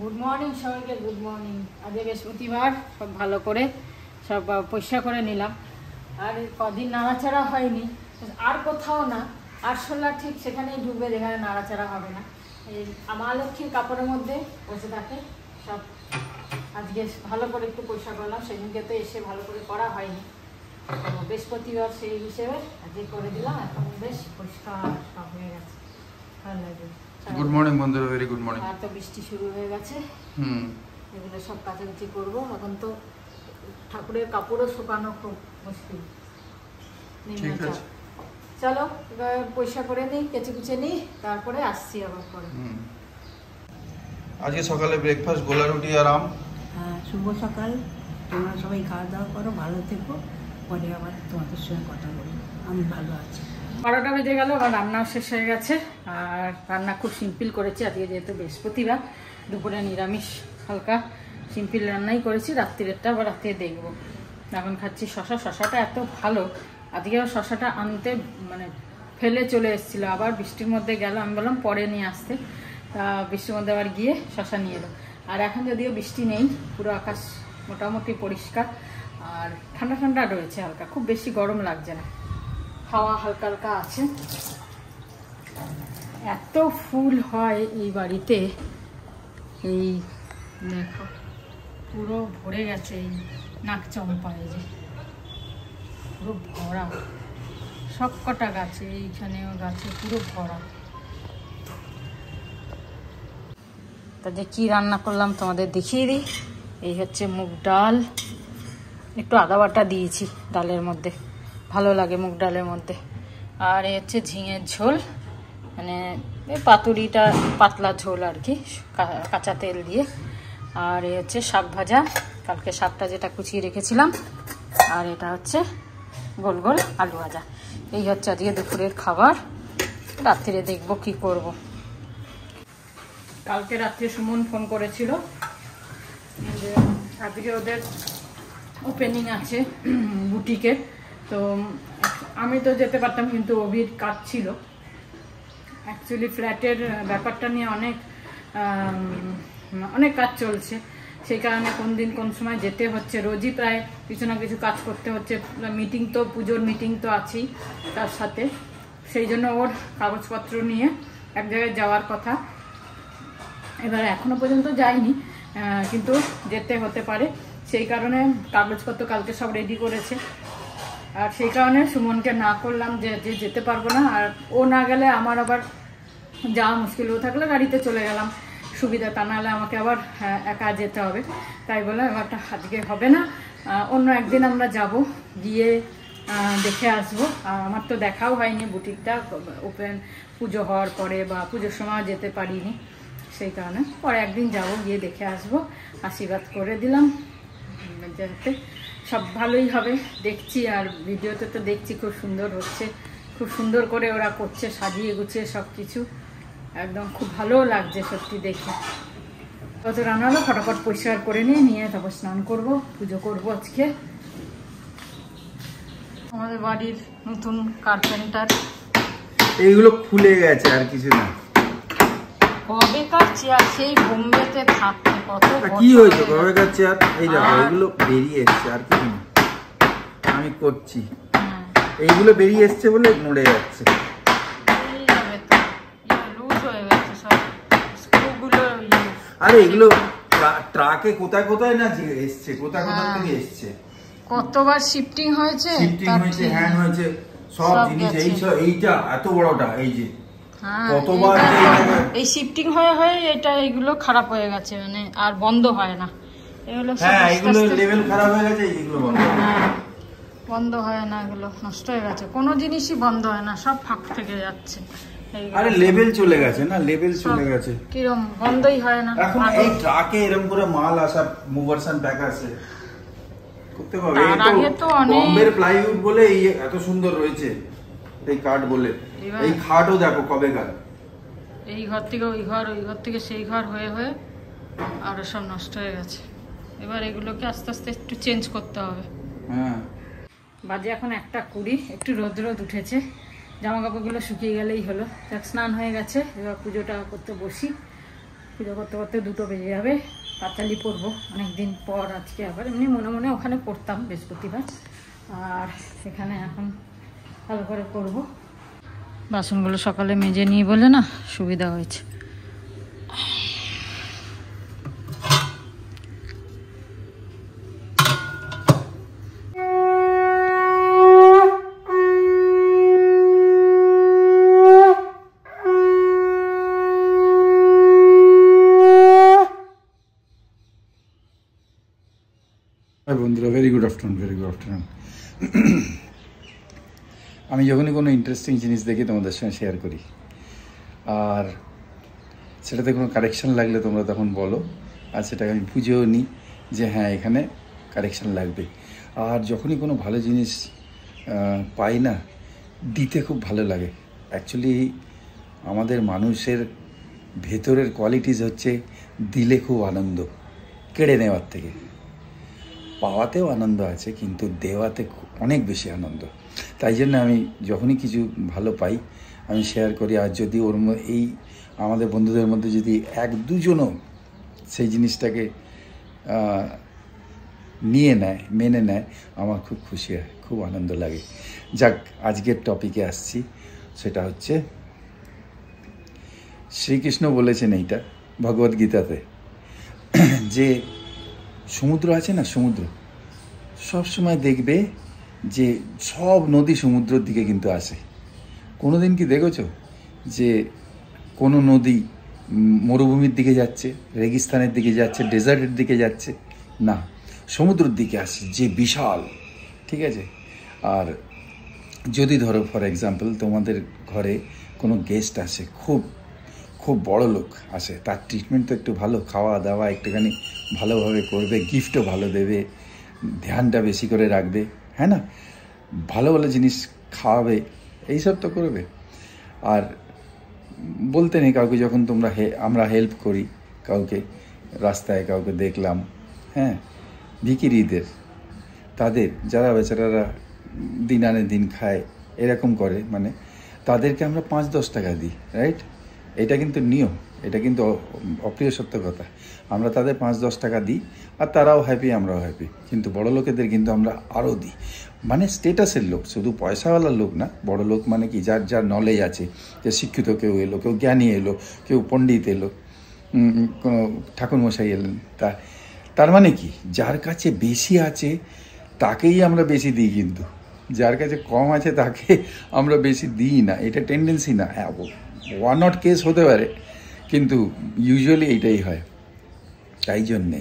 Good morning সবাইকে, good morning. আজকে বৃহস্পতিবার, সব ভালো করে সব পরিষ্কার করে নিলাম। আর কদিন নাড়াচাড়া হয়নি, আর কোথাও না, আরশোলা ঠিক সেখানেই ঢুকবে যেখানে নাড়াচাড়া হবে না। এই আমার লক্ষ্মীর কাপড়ের মধ্যে বসে থাকে সব। আজকে ভালো করে একটু পরিষ্কার করলাম, সেদিনকে তো এসে ভালো করে করা হয়নি। বৃহস্পতিবার সেই হিসেবে আজকে করে দিলাম, এখন বেশ পরিষ্কার সব হয়ে গেছে, ভালো লাগে। গুড মর্নিং বন্ধুরা, ভেরি গুড মর্নিং। আর তো বৃষ্টি শুরু হয়ে গেছে, এগুলো সব কাচাকুচি করবো। এখন তো ঠাকুরের কাপড়ও শুকানো খুব মুশকিল। চলো পয়সা করে নিই, কেচে কুচে নিই, তারপরে আসছি আবার পরে। আজকে সকালে ব্রেকফাস্ট গোলা রুটি আর আম। হ্যাঁ, শুভ সকাল। তোমরা সবাই খাওয়া দাওয়া করো, ভালো থেকো। পরে আবার তোমাদের সঙ্গে কথা বলি। আমি ভালো আছি। 12টা বেজে গেল, আবার রান্নাও শেষ হয়ে গেছে। আর রান্না খুব সিম্পল করেছি আজকে, যেহেতু বৃহস্পতিবার। দুপুরে নিরামিষ, হালকা সিম্পল রান্নাই করেছি। রাত্রিরেরটা আবার রাত্রে দেখবো। এখন খাচ্ছি শশা। শশাটা এত ভালো, আজকেও শশাটা আনতে মানে ফেলে চলে এসেছিলো, আবার বৃষ্টির মধ্যে গেল। আমি বললাম পরে নিয়ে আসতে, তা বৃষ্টির মধ্যে আবার গিয়ে শশা নিয়ে এলো। আর এখন যদিও বৃষ্টি নেই, পুরো আকাশ মোটামুটি পরিষ্কার আর ঠান্ডা ঠান্ডা রয়েছে, হালকা, খুব বেশি গরম লাগছে না, হাওয়া হালকা হালকা আছে। এত ফুল হয় এই বাড়িতে, এই দেখো পুরো ভরে গেছে এই নাক চম্পায়, যে পুরো ভরা সব কটা গাছে, এইখানেও গাছে পুরো ভরা। তা যে কি রান্না করলাম তোমাদের দেখিয়ে দিই। এই হচ্ছে মুগ ডাল, একটু আদা বাটা দিয়েছি ডালের মধ্যে, ভালো লাগে মুগ ডালের মধ্যে। আর এই হচ্ছে ঝিঙের ঝোল, মানে এই পাতুরিটা পাতলা ঝোল আর কি, কাঁচা তেল দিয়ে। আর এই হচ্ছে শাক ভাজা, কালকে শাকটা যেটা কুচিয়ে রেখেছিলাম। আর এটা হচ্ছে গোল গোল আলু ভাজা। এই হচ্ছে আজকে দুপুরের খাবার। রাত্রিরে দেখবো কি করব। কালকে রাত্রে সুমন ফোন করেছিল যে আজকে ওদের ওপেনিং আছে বুটিকের। তো আমি তো যেতে পারতাম, কিন্তু অভির কাজ ছিল। অ্যাকচুয়ালি ফ্ল্যাটের ব্যাপারটা নিয়ে অনেক কাজ চলছে, সেই কারণে কোন দিন কোন সময় যেতে হচ্ছে। রোজই প্রায় কিছু না কিছু কাজ করতে হচ্ছে। মিটিং তো, পুজোর মিটিং তো আছেই তার সাথে। সেই জন্য ওর কাগজপত্র নিয়ে এক জায়গায় যাওয়ার কথা। এবার এখনো পর্যন্ত যায়নি, কিন্তু যেতে হতে পারে। সেই কারণে কাগজপত্র কালকে সব রেডি করেছে। আর সেই কারণে সুমনকে না করলাম যে যেতে পারবো না। আর ও না গেলে আমার আবার যাওয়া মুশকিল। ও থাকলে গাড়িতে চলে গেলাম, সুবিধা। তা নাহলে আমাকে আবার একা যেতে হবে। তাই বলে এবারটা আজকে হবে না, অন্য একদিন আমরা যাব, গিয়ে দেখে আসবো। আর আমার তো দেখাও হয়নি বুটিকটা, ওপেন পুজো হওয়ার পরে বা পুজোর সময় যেতে পারিনি। সেই কারণে পরে একদিন যাব, গিয়ে দেখে আসবো। আশীর্বাদ করে দিলাম যাতে সব ভালোই হবে। দেখছি, আর ভিডিওতে তো দেখছি খুব সুন্দর হচ্ছে, খুব সুন্দর করে ওরা করছে, সাজিয়ে গুছিয়ে সব কিছু, একদম খুব ভালো লাগছে সত্যি দেখে। কত রান্না হলো, ফটাফট পরিষ্কার করে নিয়ে তারপর স্নান করব, পুজো করব আজকে। আমাদের বাড়ির নতুন কার্পেন্টার, এইগুলো খুলে গেছে, আর কিছু না। কবেকার চেয়ার, সেই বোম্বেতে থাকতে কত কি হয়েছে কবেকার চেয়ার? এই দেখো এগুলো বেরিয়ে এসছে, আর কি আমি করছি। এইগুলো বেরিয়ে এসছে বলে নড়ে যাচ্ছে। আরে এগুলো ট্রাকে কোথায় কোথায় না এসছে, কোথায় কোথা থেকে এসছে, কতবার শিফটিং হয়েছে, হ্যান্ড হয়েছে, সব জিনিস। এইটা এত বড়টা, এই যে কতবার এই শিফটিং হয়ে এটা এগুলো খারাপ হয়ে গেছে, মানে আর বন্ধ হয় না এগুলো। হ্যাঁ, এগুলো লেভেল খারাপ হয়ে গেছে, এগুলো বন্ধ হয় না, এগুলো নষ্ট হয়ে গেছে। কোনো জিনিসই বন্ধ হয় না, সব ফাঁক থেকে যাচ্ছে। আরে লেভেল চলে গেছে না, লেভেল চলে গেছে, কিরম বন্ধই হয় না। এখন এই ট্রাকে এরকম করে মাল আসা, মুভার্স এন্ড প্যাকার্স করতে পারবে। আগে তো অনেক বম্বের প্লাইউড বলে এই এত সুন্দর রয়েছে, এই কাঠ বলে। এই খাটও দেখো কবেকার, এই ঘর থেকে ওই ঘর, ওই ঘর থেকে সেই ঘর হয়ে আরো সব নষ্ট হয়ে গেছে। এবার এগুলোকে আস্তে আস্তে একটু চেঞ্জ করতে হবে। হ্যাঁ, বাজে এখন 1:20, একটু রোদ উঠেছে। জামা কাপড়গুলো শুকিয়ে গেলেই হলো। স্নান হয়ে গেছে, এবার পুজোটা করতে বসি। পুজো করতে করতে 2টো বেজে যাবে। পাঁচালি পরবো অনেকদিন পর আজকে, আবার এমনি মনে মনে ওখানে পড়তাম বৃহস্পতিবার, আর সেখানে এখন ভালো করে করবো। বাসনগুলো সকালে মেজে নিয়ে বলে না সুবিধা হয়েছে। বন্ধুরা, ভেরি গুড আফটারনুন। আমি যখনই কোনো ইন্টারেস্টিং জিনিস দেখি তোমাদের সঙ্গে শেয়ার করি, আর সেটাতে কোনো কারেকশান লাগলে তোমরা তখন বলো, আর সেটাকে আমি বুঝেও নিই যে হ্যাঁ এখানে কারেকশান লাগবে। আর যখনই কোনো ভালো জিনিস পাই না, দিতে খুব ভালো লাগে। অ্যাকচুয়ালি আমাদের মানুষের ভেতরের কোয়ালিটিস হচ্ছে দিলে খুব আনন্দ, কেড়ে নেওয়ার থেকে। পাওয়াতেও আনন্দ আছে, কিন্তু দেওয়াতে অনেক বেশি আনন্দ। তাই জন্য আমি যখনই কিছু ভালো পাই আমি শেয়ার করি। আর যদি ওর এই আমাদের বন্ধুদের মধ্যে যদি 1-2জনও সেই জিনিসটাকে নিয়ে নেয়, মেনে নেয়, আমার খুব খুশি হয়, খুব আনন্দ লাগে। যাক, আজকের টপিকে আসছি। সেটা হচ্ছে শ্রীকৃষ্ণ বলেছেন এইটা ভগবদ্গীতাতে, যে সমুদ্র আছে না, সমুদ্র সব সময় দেখবে যে সব নদী সমুদ্রের দিকে কিন্তু আসে। কোনো দিন কি দেখেছো যে কোনো নদী মরুভূমির দিকে যাচ্ছে, রেগিস্তানের দিকে যাচ্ছে, ডেজার্টের দিকে যাচ্ছে? না, সমুদ্রের দিকে আসে, যে বিশাল, ঠিক আছে। আর যদি ধরো ফর এক্সাম্পল তোমাদের ঘরে কোনো গেস্ট আসে, খুব বড় লোক আসে, তার ট্রিটমেন্ট তো একটু ভালো, খাওয়া দাওয়া একটুখানি ভালোভাবে করবে, গিফটও ভালো দেবে, ধ্যানটা বেশি করে রাখবে, হ্যাঁ না, ভালো ভালো জিনিস খাওয়াবে, এইসব তো করবে। আর বলতে নেই কাউকে, যখন আমরা হেল্প করি কাউকে, রাস্তায় কাউকে দেখলাম, হ্যাঁ, ভিখিরিদের, তাদের যারা বেচারারা দিন আনে দিন খায়, এরকম করে, মানে তাদেরকে আমরা 5-10 টাকা দিই, রাইট? এটা কিন্তু নিয়ম, এটা কিন্তু অপ্রিয় সত্য কথা। আমরা তাদের 5-10 টাকা দিই, আর তারাও হ্যাপি, আমরাও হ্যাপি। কিন্তু বড় লোকেদের কিন্তু আমরা আরও দিই, মানে স্টেটাসের লোক, শুধু পয়সাওয়ালার লোক না। বড় লোক মানে কি, যার নলেজ আছে, যে শিক্ষিত কেউ এলো, কেউ জ্ঞানী এলো, কেউ পণ্ডিত এলো, কোনো ঠাকুরমশাই এলেন, তার মানে কি, যার কাছে বেশি আছে তাকেই আমরা বেশি দিই, কিন্তু যার কাছে কম আছে তাকে আমরা বেশি দিই না। এটা টেন্ডেন্সি না, হ্যাঁ ওয়ান নট কেস হতে পারে, কিন্তু ইউজুয়ালি এইটাই হয়। তাই জন্যে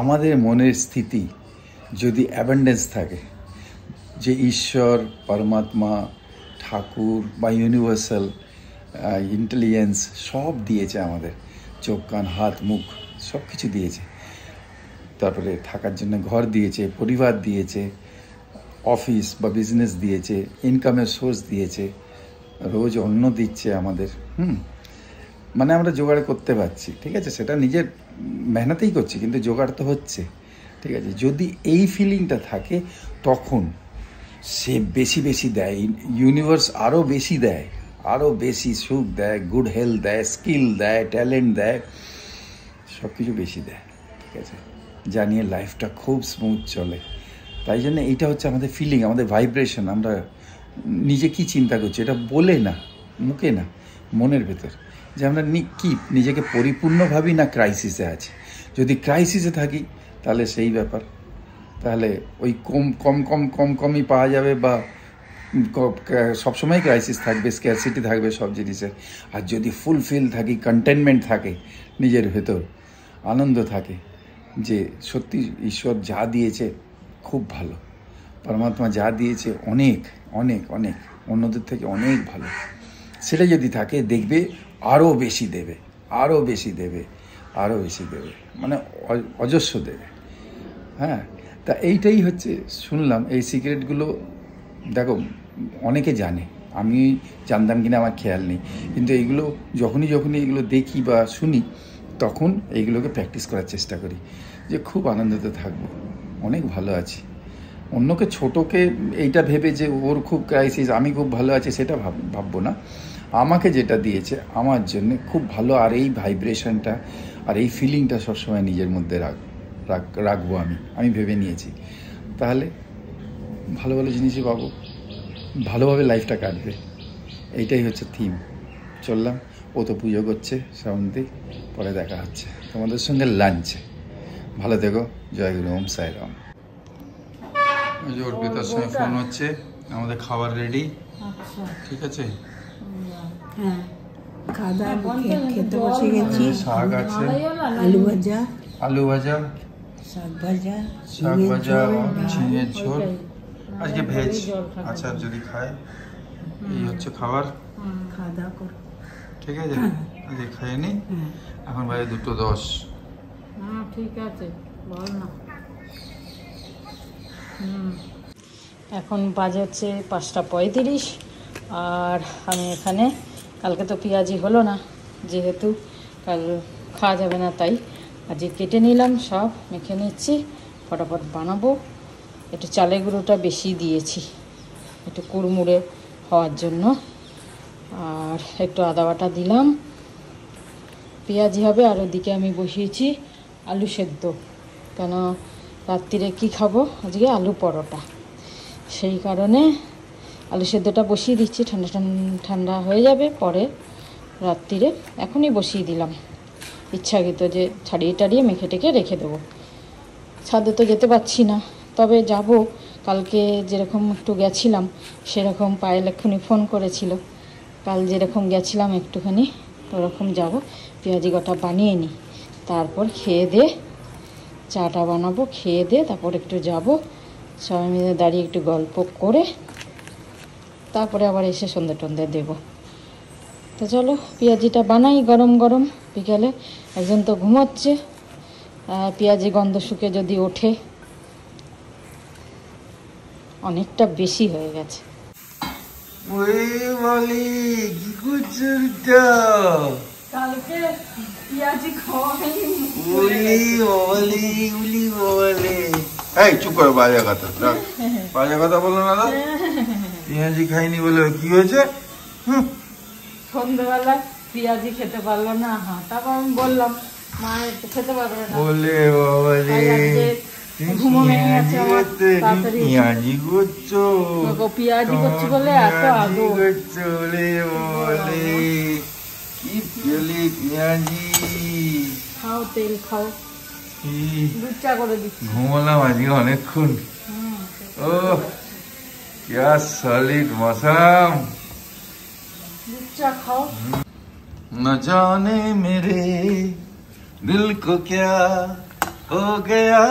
আমাদের মনের স্থিতি যদি অ্যাবান্ডেন্স থাকে, যে ঈশ্বর, পরমাত্মা, ঠাকুর বা ইউনিভার্সাল ইন্টেলিজেন্স সব দিয়েছে আমাদের, চোখ কান হাত মুখ সব কিছু দিয়েছে, তারপরে থাকার জন্য ঘর দিয়েছে, পরিবার দিয়েছে, অফিস বা বিজনেস দিয়েছে, ইনকামের সোর্স দিয়েছে, রোজ অন্ন দিচ্ছে আমাদের, মানে আমরা জোগাড় করতে পারছি, ঠিক আছে, সেটা নিজের মেহনতেই করছি, কিন্তু জোগাড় তো হচ্ছে, ঠিক আছে। যদি এই ফিলিংটা থাকে, তখন সে বেশি বেশি দেয়, ইউনিভার্স আরও বেশি দেয়, আরও বেশি সুখ দেয়, গুড হেলথ দেয়, স্কিল দেয়, ট্যালেন্ট দেয়, সব কিছু বেশি দেয়, ঠিক আছে, জানিয়ে লাইফটা খুব স্মুথ চলে। তাই জন্য এইটা হচ্ছে আমাদের ফিলিং, আমাদের ভাইব্রেশন। আমরা নিজে কি চিন্তা করছি, এটা বলে না, মুখে না, মনের ভেতর, যে আমরা কি নিজেকে পরিপূর্ণ ভাবি না ক্রাইসিসে আছি। যদি ক্রাইসিসে থাকি তাহলে সেই ব্যাপার, তাহলে ওই কমই পাওয়া যাবে, বা সবসময় ক্রাইসিস থাকবে, স্ক্যারসিটি থাকবে সব জিনিসের। আর যদি ফুলফিল থাকি, কন্টেনমেন্ট থাকে নিজের ভেতর, আনন্দ থাকে, যে সত্যি ঈশ্বর যা দিয়েছে খুব ভালো, পরমাত্মা যা দিয়েছে অনেক অনেক অনেক অন্যদের থেকে অনেক ভালো, সেটা যদি থাকে দেখবে আরও বেশি দেবে, আরও বেশি দেবে, আরও বেশি দেবে, মানে অজস্র দেবে। হ্যাঁ, তা এইটাই হচ্ছে, শুনলাম এই সিক্রেটগুলো, দেখো অনেকে জানে, আমি জানতাম কিনা আমার খেয়াল নেই, কিন্তু এইগুলো যখনই এগুলো দেখি বা শুনি, তখন এইগুলোকে প্র্যাকটিস করার চেষ্টা করি, যে খুব আনন্দতে থাকবো, অনেক ভালো আছি। অন্যকে ছোটোকে এইটা ভেবে যে ওর খুব ক্রাইসিস, আমি খুব ভালো আছি, সেটা ভাববো না। আমাকে যেটা দিয়েছে আমার জন্য খুব ভালো। আর এই ভাইব্রেশনটা আর এই ফিলিংটা সবসময় নিজের মধ্যে রাখবো আমি ভেবে নিয়েছি। তাহলে ভালো ভালো জিনিসই পাবো, ভালোভাবে লাইফটা কাটবে, এইটাই হচ্ছে থিম। চললাম, ও তো পুজো করছে শ্রাবন্তী, পরে দেখা হচ্ছে তোমাদের সঙ্গে লাঞ্চে। ভালো থেকো, জয় গুরু, ওম সাই রাম। অর্পিতার সঙ্গে ফোন হচ্ছে, আমাদের খাবার রেডি। ঠিক আছে, হ্যাঁ খাওয়া দাওয়া খেতে বসে গেছি। শাক আছে, আলু ভাজা, শাক ভাজা, ঝিঙের ঝোল, আজকে ভেজ, আচার যদি খায়। এই হচ্ছে খাবার, খাওয়া দাওয়া করো। ঠিক আছে, আজকে খাইয়ে নি। এখন বাজে 2:10। ঠিক আছে, বল না। এখন বাজে হচ্ছে 5:35। আর আমি এখানে, কালকে তো পেঁয়াজি হলো না, যেহেতু কাল খাওয়া যাবে না, তাই আজকে কেটে নিলাম, সব মেখে নিচ্ছি, ফটাফট বানাবো। একটু চালের গুঁড়োটা বেশি দিয়েছি, একটু কুড়মুড়ে হওয়ার জন্য। আর একটু আদা বাটা দিলাম, পেঁয়াজি হবে। আর ওদিকে আমি বসিয়েছি আলু সেদ্ধ, কেন রাত্রিরে কি খাবো আজকে, আলু পরোটা। সেই কারণে আলু সেদ্ধটা বসিয়ে দিচ্ছি, ঠান্ডা হয়ে যাবে পরে রাত্রিরে। এখনই বসিয়ে দিলাম, ইচ্ছাকৃত যে ছাড়িয়ে টাড়িয়ে মেখে টেকে রেখে দেবো। ছাদে তো যেতে পারছি না, তবে যাব। কালকে যেরকম একটু গেছিলাম, সেরকম পায়েল এক্ষুনি ফোন করেছিল, কাল যেরকম গেছিলাম একটুখানি ওরকম যাব। পেঁয়াজি গোটা বানিয়ে নিই, তারপর খেয়ে দে চাটা বানাবো, খেয়ে দে তারপর একটু যাব, সবাই মিলে দাঁড়িয়ে একটু গল্প করে তারপরে আবার এসে সন্ধ্যে টন্ধে দেবো। তো চলো পেঁয়াজিটা বানাই গরম গরম বিকেলে। একজন তো ঘুমোচ্ছে, পেঁয়াজি গন্ধ শুকে যদি ওঠে, অনেকটা বেশি হয়ে গেছে। কালকে পেঁয়াজি খাওয়া এই চুপ করো, বাজে কথা, বাজে কথা বলো না। পেঁয়াজি খাইনি বলে কি হয়েছে? সন্ধ্যেবেলায় পেঁয়াজি খেতে পারলো না। তারপর আমি বললাম মা একটু খেতে পারবে না বলে, বাবা রে পেঁয়াজি করছো, পেঁয়াজি করছি বলে এত আদর করছো বলে কি পেলে পেঁয়াজি খাও, তেল খাও, দুধ চা করে দিচ্ছি। ঘুমালাম আজকে অনেকক্ষণ। ও क्या सॉलिड मौसम, दूध चा खाओ। न जाने मेरे दिल को क्या हो गया,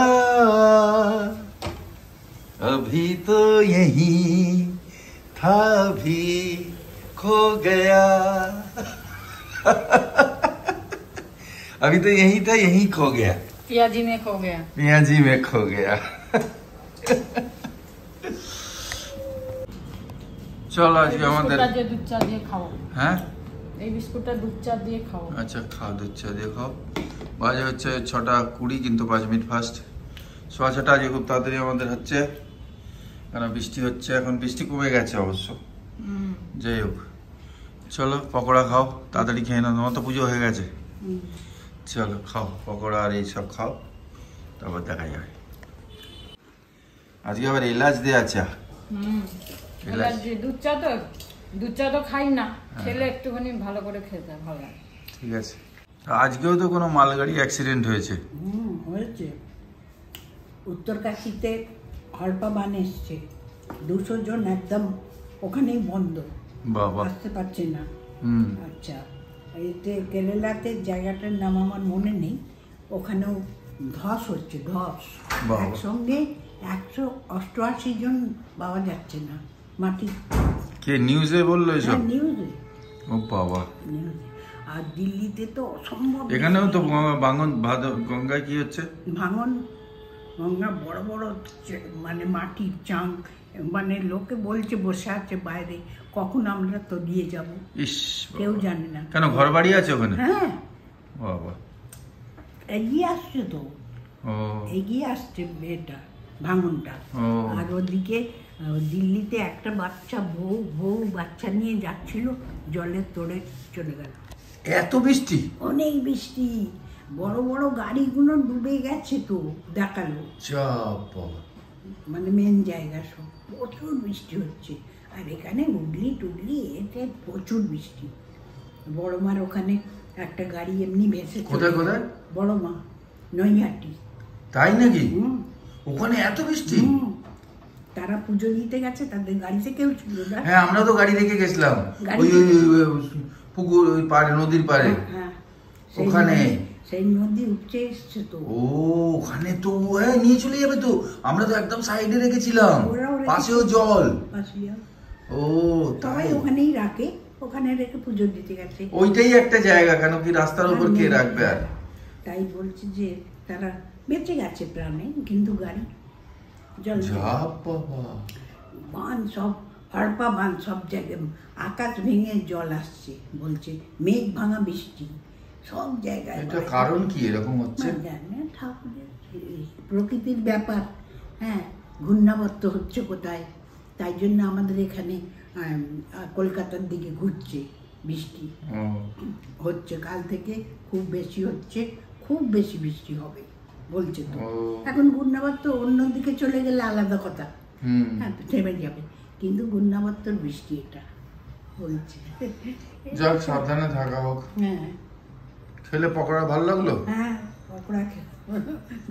अभी तो यही था भी खो गया। अभी तो यही था, यही खो गया, पियाजी में खो गया, पियाजी में खो गया। চলো আজকে আমাদের দুধ চা দিয়ে খাও। হ্যাঁ, এই বিস্কুটটা দুধ চা দিয়ে খাও। আচ্ছা খাও, দুধ চা দিয়ে খাও। বাজে হচ্ছে 6:20, কিন্তু 5 মিনিট ফার্স্ট। 6:30 আজকে খুব তাড়াতাড়ি আমাদের হচ্ছে, কেন বৃষ্টি হচ্ছে। এখন বৃষ্টি কমে গেছে অবশ্য, যাই হোক। চলো পকোড়া খাও, তাড়াতাড়ি খেয়ে নাও, তোমার তো পুজো হয়ে গেছে। চলো খাও পকোড়া আর এইসব খাও, তারপর দেখা যাবে। আজকে আবার এলাচ দেওয়া চা। দুধ চা তো খাই না, খেলে একটুখানি ভালো করে খেতে ভালো লাগে। ঠিক আছে, আজকেও তো কোনো মালগাড়ি অ্যাক্সিডেন্ট হয়েছে। হয়েছে, উত্তরকাশিতে হরপা বান এসছে, 200 জন একদম ওখানেই বন্ধ, বাবা আসতে পারছে না। আচ্ছা, এতে কেরালাতে জায়গাটার নাম আমার মনে নেই, ওখানেও ধস হচ্ছে, ধস একসঙ্গে 188 জন পাওয়া যাচ্ছে না মাটি। কে নিউজে বললো এসব? নিউজে। ও বাবা, নিউজে। আর দিল্লিতে তো অসম্ভব, এখানেও তো ভাঙন, গঙ্গায় কি হচ্ছে, ভাঙন, গঙ্গা বড় বড় মানে মাটির চাং, মানে লোকে বলছে বসে আছে বাইরে, কখন আমরা তো দিয়ে যাব, ইস কেউ জানে না। কেন ঘর বাড়ি আছে ওখানে? হ্যাঁ বাবা, এগিয়ে আসছে তো, ও এগিয়ে আসছে এটা ভাঙনটা। আর ওদিকে দিল্লিতে একটা বাচ্চা বউ বাচ্চা নিয়ে যাচ্ছিল, জলের তোড়ে চলে গেল। এত বৃষ্টি? অনেক বৃষ্টি, বড় বড় গাড়িগুলো ডুবে গেছে তো দেখালো। মানে মেন জায়গা সব প্রচুর বৃষ্টি হচ্ছে। আর এখানে হুগলি টুগলি এতে প্রচুর বৃষ্টি। বড় মার ওখানে একটা গাড়ি এমনি ভেসে। কোথায় কোথায়? বড় মা নৈহাটি। তাই নাকি? ওখানে এত বৃষ্টি? তারা পুজো দিতে গেছে, তাদের গাড়িতে কেউ ছিল না। হ্যাঁ, আমরা তো গাড়ি রেখে গেছিলাম ওই পুকুর ওই পাড়ে, নদীর পাড়ে। হ্যাঁ, ওখানে সেই নদী উপচে এসছে তো। ও ওখানে তো নিয়ে চলে যাবে তো। আমরা তো একদম সাইডে রেখেছিলাম, পাশেও জল। ও সবাই ওখানেই রাখে, ওখানে রেখে পুজো দিতে গেছে। ওইটাই একটা জায়গা, কেন কি রাস্তার উপর কে রাখবে? আর তাই বলছি যে তারা বেঁচে গেছে প্রাণে, কিন্তু গাড়ি জল। বাঁধ সব হড়পা বাঁধ, সব জায়গায় আকাশ ভেঙে জল আসছে বলছে। মেঘ ভাঙা বৃষ্টি সব জায়গায়। এটা কারণ কি এরকম হচ্ছে? ঠাকুরের প্রকৃতির ব্যাপার। হ্যাঁ, ঘূর্ণাবর্ত হচ্ছে কোথায়, তাই জন্য আমাদের এখানে কলকাতার দিকে ঘুরছে বৃষ্টি হচ্ছে। কাল থেকে খুব বেশি হচ্ছে, খুব বেশি বৃষ্টি হবে বলছে তো। এখন ঘূর্ণাবর্ত অন্যদিকে চলে গেলে আলাদা কথা, হ্যাঁ থেমে যাবে, কিন্তু ঘূর্ণাবর্তর বৃষ্টি এটা বলছে। যাক, সাবধানে থাকা হোক। হ্যাঁ, খেলে পকোড়া ভালো লাগলো? হ্যাঁ, পকোড়া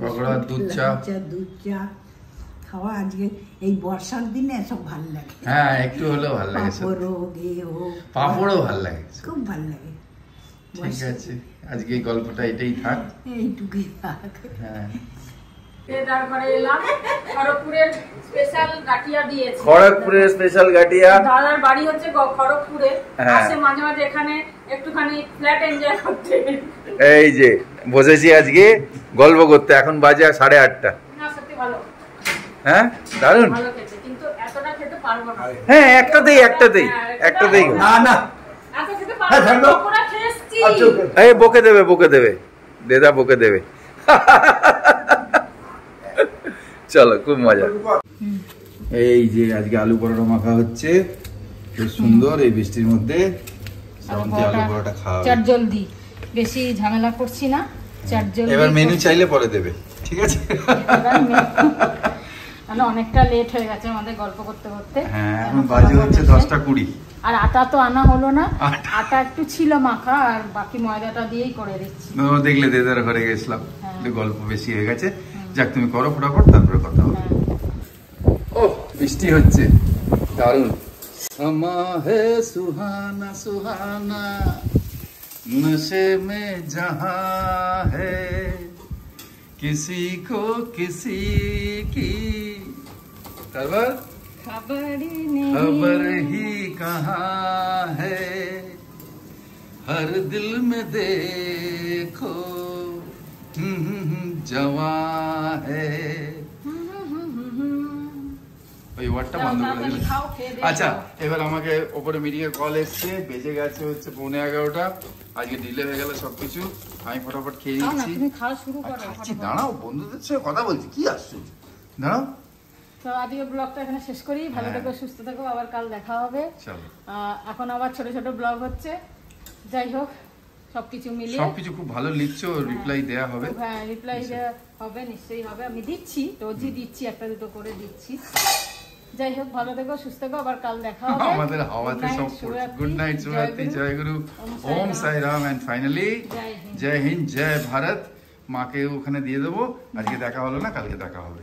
পকোড়া, দুধ চা খাওয়া আজকে এই বর্ষার দিনে সব ভালো লাগে। হ্যাঁ, একটু হলেও ভালো লাগে। পাঁপড়ও ভালো লাগে, খুব ভালো লাগে। ঠিক আছে, আজকে এই গল্পটা এটাই থাক, এইটুকুই থাক। হ্যাঁ। তারপরে এলাম খড়গপুরের স্পেশাল গাটিয়া দিয়েছি। খড়গপুরের স্পেশাল গাটিয়া। দাদার বাড়ি হচ্ছে খড়গপুরে, হ্যাঁ। আসে মাঝে মাঝে এখানে একটুখানি ফ্ল্যাট এনজয় করতে। এই যে বসেছি আজকে গল্প করতে, এখন বাজে 8:30। না সত্যি ভালো, হ্যাঁ দারুণ ভালো খেতে, কিন্তু এতটা খেতে পারবো না। হ্যাঁ, একটাতেই না না এত খেতে পারবো না, পকোড়া খেয়েছি। এই বকে দেবে দেদা, বকে দেবে। চলো, খুব মজা। এই যে আজকে আলু পরোটা মাখা হচ্ছে, খুব সুন্দর এই বৃষ্টির মধ্যে। আলু পরোটা খাওয়া চাট জলদি, বেশি ঝামেলা করছি না, চাট জলদি। এবার মেনু চাইলে পরে দেবে, ঠিক আছে? মানে অনেকটা লেট হয়ে গেছে আমাদের গল্প করতে করতে। হ্যাঁ, এখন বাজে হচ্ছে 10:20। আর আটা তো আনা হলো না, আটা একটু ছিল মাখা, আর বাকি ময়দাটা দিয়েই করে দিচ্ছি। দেখলে দেদার ঘরে গেছিলাম, গল্প বেশি হয়ে গেছে। যাক, তুমি করো ফটাফট, তারপরে কথা হবে। ও বৃষ্টি হচ্ছে, দারুণ। সমা হে সুহানা সুহানা, নশে মে জাহাঁ হে, किसी को किसी की खबर ही कहाँ है, हर दिल में देखो जवां है। ওই ওয়ার্ডটা বন্ধ করে দিল। আচ্ছা, এবার আমাকে ওপরে মিডিয়ার কল এসছে, বেজে গেছে হচ্ছে 11:15। আজকে ডিলে হয়ে গেল সবকিছু। আমি ফটাফট খেয়ে নিচ্ছি। খাচ্ছি, দাঁড়াও, বন্ধুদের সাথে কথা বলছি, কি আসছো, দাঁড়াও। তো আজকে ব্লগটা এখানে শেষ করি। ভালো থেকো, সুস্থ থেকো, আবার কাল দেখা হবে। এখন আবার ছোট ছোট ব্লগ হচ্ছে। যাই হোক, সবকিছু মিলিয়ে সবকিছু খুব ভালো লিখছো, রিপ্লাই দেয়া হবে। হ্যাঁ, রিপ্লাই দেয়া হবে, নিশ্চয়ই হবে। আমি দিচ্ছি, রোজই দিচ্ছি, একটা দুটো করে দিচ্ছি। যাই হোক, ভালো থেকো, সুস্থ থেকো, আবার কাল দেখা হবে। আমাদের হাওয়াতে সব গুড নাইট, শুভরাত্রি, জয় গুরু, ওম সাই রাম, এন্ড ফাইনালি জয় হিন্দ, জয় ভারত। মাকে ওখানে দিয়ে দেবো। আজকে দেখা হলো না, কালকে দেখা হবে।